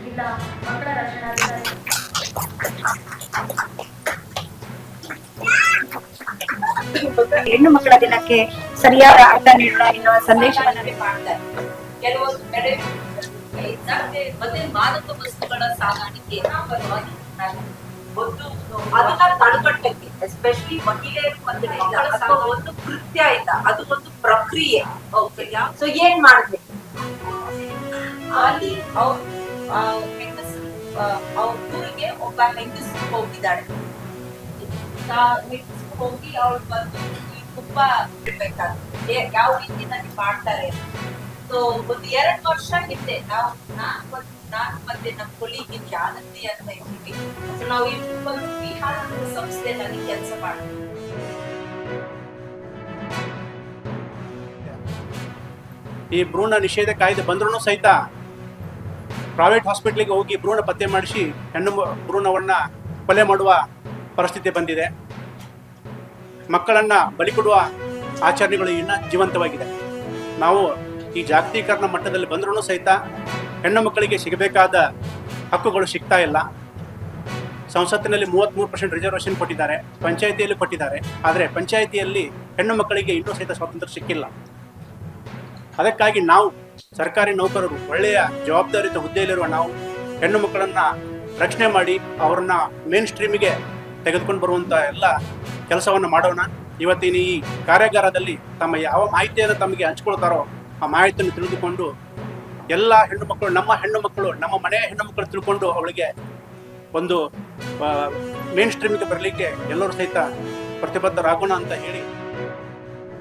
ಜಿಲ್ಲಾ ಮಕ್ಕಳ ರಕ್ಷಣಾಧಿಕಾರಿ. ಹೆಣ್ಣು ಮಕ್ಕಳ ದಿನಕ್ಕೆ ಸರಿಯಾದ ಅರ್ಥ ನೀಡೋಣ ಎನ್ನುವ ಸಂದೇಶವನ್ನು ಮಾಡ್ತಾರೆ. ಕೆಲವೊಂದು ಕಡೆ ಮತ್ತೆ ಮಾದಕ ವಸ್ತುಗಳ ಸಾಗಾಣಿಕೆ ಅದನ್ನ ತಡೆಗಟ್ಟಕ್ಕೆ ಎಸ್ಪೆಷಲಿ ಮಹಿಳೆಯರು ಅಂದ್ರೆ ಅಥವಾ ಒಂದು ಕೃತ್ಯ ಇಲ್ಲ, ಅದು ಒಂದು ಪ್ರಕ್ರಿಯೆ. ಸೊ ಏನ್ ಮಾಡ್ಬೇಕು ಅಲ್ಲಿ ಹೆಂಗಸರು ಅವ್ರ ಊರಿಗೆ ಒಬ್ಬ ಹೆಂಗಸರು ಹೋಗಿದ್ದಾಳೆ. ಹೆಂಗಸರು ಹೋಗಿ ಅವಳು ಬಂದು ಈ ತುಪ್ಪ ಇರ್ಬೇಕಾದ್ರೆ ಯಾವ ರೀತಿನಲ್ಲಿ ಮಾಡ್ತಾರೆ. ಸೊ ಒಂದು 2 ವರ್ಷ ಹಿಂದೆ ನಾನು ಮತ್ತೆ ನಮ್ಮ ಕೊಲೀಗ್ ಜಾನಂತಿ ಅಂತ ಇದ್ದೀವಿ. ಸೊ ನಾವು ಒಂದು ಬಿಹಾರ ಸಂಸ್ಥೆನಲ್ಲಿ ಕೆಲಸ ಮಾಡ್ತೀವಿ. ಈ ಭ್ರೂಣ ನಿಷೇಧ ಕಾಯ್ದೆ ಬಂದ್ರೂ ಸಹಿತ ಪ್ರೈವೇಟ್ ಹಾಸ್ಪಿಟ್ಲಿಗೆ ಹೋಗಿ ಭ್ರೂಣ ಪತ್ತೆ ಮಾಡಿಸಿ ಹೆಣ್ಣು ಭ್ರೂಣವನ್ನ ಕೊಲೆ ಮಾಡುವ ಪರಿಸ್ಥಿತಿ ಬಂದಿದೆ. ಮಕ್ಕಳನ್ನ ಬಲಿ ಕೊಡುವ ಆಚರಣೆಗಳು ಇನ್ನ ಜೀವಂತವಾಗಿದೆ. ನಾವು ಈ ಜಾಗತೀಕರಣ ಮಟ್ಟದಲ್ಲಿ ಬಂದ್ರೂ ಸಹಿತ ಹೆಣ್ಣು ಮಕ್ಕಳಿಗೆ ಸಿಗಬೇಕಾದ ಹಕ್ಕುಗಳು ಸಿಗ್ತಾ ಇಲ್ಲ. ಸಂಸತ್ತಿನಲ್ಲಿ 33% ರಿಸರ್ವೇಷನ್ ಕೊಟ್ಟಿದ್ದಾರೆ, ಪಂಚಾಯಿತಿಯಲ್ಲಿ ಕೊಟ್ಟಿದ್ದಾರೆ. ಆದರೆ ಪಂಚಾಯಿತಿಯಲ್ಲಿ ಹೆಣ್ಣು ಮಕ್ಕಳಿಗೆ ಇನ್ನೂ ಸಹಿತ ಸ್ವಾತಂತ್ರ್ಯ ಸಿಕ್ಕಿಲ್ಲ. ಅದಕ್ಕಾಗಿ ನಾವು ಸರ್ಕಾರಿ ನೌಕರರು, ಒಳ್ಳೆಯ ಜವಾಬ್ದಾರಿತ ಹುದ್ದೆಯಲ್ಲಿರುವ ನಾವು ಹೆಣ್ಣು ಮಕ್ಕಳನ್ನ ರಕ್ಷಣೆ ಮಾಡಿ ಅವರನ್ನ ಮೇನ್ ಸ್ಟ್ರೀಮಿಗೆ ತೆಗೆದುಕೊಂಡು ಬರುವಂಥ ಎಲ್ಲ ಕೆಲಸವನ್ನು ಮಾಡೋಣ. ಇವತ್ತಿನ ಈ ಕಾರ್ಯಾಗಾರದಲ್ಲಿ ತಮ್ಮ ಯಾವ ಮಾಹಿತಿಯನ್ನು ತಮಗೆ ಹಂಚ್ಕೊಳ್ತಾರೋ ಆ ಮಾಹಿತಿಯನ್ನು ತಿಳಿದುಕೊಂಡು ಎಲ್ಲ ಹೆಣ್ಣು ಮಕ್ಕಳು, ನಮ್ಮ ಮನೆಯ ಹೆಣ್ಣು ಮಕ್ಕಳು ತಿಳ್ಕೊಂಡು ಅವಳಿಗೆ ಒಂದು ಮೇನ್ ಸ್ಟ್ರೀಮಿಗೆ ಬರಲಿಕ್ಕೆ ಎಲ್ಲರೂ ಸಹಿತ ಪ್ರತಿಬದ್ಧರಾಗೋಣ ಅಂತ ಹೇಳಿ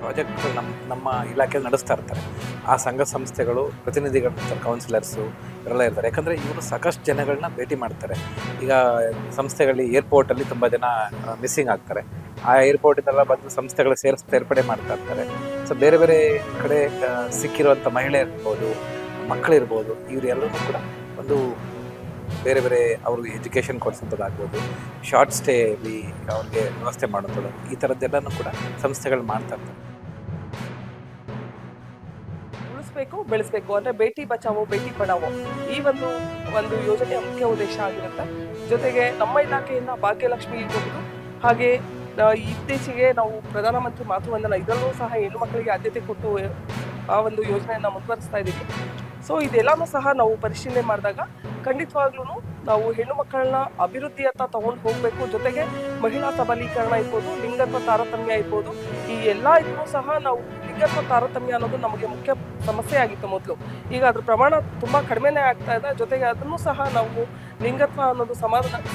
ಪ್ರಾಜೆಕ್ಟ್ ನಮ್ಮ ಇಲಾಖೆ ನಡೆಸ್ತಾ ಇರ್ತಾರೆ. ಆ ಸಂಘ ಸಂಸ್ಥೆಗಳು ಪ್ರತಿನಿಧಿಗಳು ಇರ್ತಾರೆ, ಕೌನ್ಸಿಲರ್ಸು ಇವರೆಲ್ಲ ಇರ್ತಾರೆ. ಯಾಕಂದರೆ ಇವರು ಸಾಕಷ್ಟು ಜನಗಳನ್ನ ಭೇಟಿ ಮಾಡ್ತಾರೆ. ಈಗ ಸಂಸ್ಥೆಗಳಲ್ಲಿ ಏರ್ಪೋರ್ಟಲ್ಲಿ ತುಂಬ ಜನ ಮಿಸ್ಸಿಂಗ್ ಆಗ್ತಾರೆ. ಆ ಏರ್ಪೋರ್ಟಿಂದೆಲ್ಲ ಬಂದು ಸಂಸ್ಥೆಗಳು ಸೇರ್ಪಡೆ ಮಾಡ್ತಾ ಇರ್ತಾರೆ. ಸೊ ಬೇರೆ ಬೇರೆ ಕಡೆ ಸಿಕ್ಕಿರುವಂಥ ಮಹಿಳೆ ಇರ್ಬೋದು, ಮಕ್ಕಳಿರ್ಬೋದು, ಇವರೆಲ್ಲರೂ ಕೂಡ ಒಂದು ಬೇರೆ ಬೇರೆ ಅವ್ರಿಗೆ ಎಜುಕೇಷನ್ ಕೊಡಿಸೋದಾಗ್ಬೋದು, ಶಾರ್ಟ್ ಸ್ಟೇಲಿ ಅವ್ರಿಗೆ ವ್ಯವಸ್ಥೆ ಮಾಡೋದು, ಈ ಥರದ್ದೆಲ್ಲನೂ ಕೂಡ ಸಂಸ್ಥೆಗಳು ಮಾಡ್ತಾ ಇರ್ತಾರೆ. ಬೆಳೆಸಬೇಕು ಅಂದ್ರೆ ಬೇಟಿ ಬಚಾವೋ ಬೇಟಿ ಪಡಾವೋ ಈ ಒಂದು ಯೋಜನೆಯ ಮುಖ್ಯ ಉದ್ದೇಶ ಆಗಿರುತ್ತೆ. ಜೊತೆಗೆ ನಮ್ಮ ಇಲಾಖೆಯಿಂದ ಭಾಗ್ಯಲಕ್ಷ್ಮಿ ಇರಬಹುದು, ಹಾಗೆ ಇತ್ತೀಚೆಗೆ ನಾವು ಪ್ರಧಾನಮಂತ್ರಿ ಮಾತೃವಂದನ ಇದರಲ್ಲೂ ಸಹ ಹೆಣ್ಣು ಮಕ್ಕಳಿಗೆ ಆದ್ಯತೆ ಕೊಟ್ಟು ಆ ಒಂದು ಯೋಜನೆಯನ್ನು ಮುಂದುವರಿಸ್ತಾ ಇದ್ದೀವಿ. ಸೊ ಇದೆಲ್ಲನೂ ಸಹ ನಾವು ಪರಿಶೀಲನೆ ಮಾಡಿದಾಗ ಖಂಡಿತವಾಗ್ಲೂ ನಾವು ಹೆಣ್ಣು ಮಕ್ಕಳನ್ನ ಅಭಿವೃದ್ಧಿಯತ್ತ ತಗೊಂಡು ಹೋಗಬೇಕು. ಜೊತೆಗೆ ಮಹಿಳಾ ಸಬಲೀಕರಣ ಇರ್ಬೋದು, ಲಿಂಗತ್ವ ತಾರತಮ್ಯ ಇರ್ಬೋದು, ಈ ಎಲ್ಲ ಇದನ್ನು ಸಹ ನಾವು ಲಿಂಗತ್ವ ತಾರತಮ್ಯ ಅನ್ನೋದು ನಮಗೆ ಮುಖ್ಯ ಸಮಸ್ಯೆ ಆಗಿತ್ತು ಮೊದಲು. ಈಗ ಅದ್ರ ಪ್ರಮಾಣ ತುಂಬ ಕಡಿಮೆನೇ ಆಗ್ತಾ ಇದೆ. ಜೊತೆಗೆ ಅದನ್ನು ಸಹ ನಾವು ಲಿಂಗತ್ವ ಅನ್ನೋದು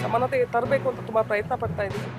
ಸಮಾನತೆಗೆ ತರಬೇಕು ಅಂತ ತುಂಬ ಪ್ರಯತ್ನ ಪಡ್ತಾ ಇದ್ದೀವಿ.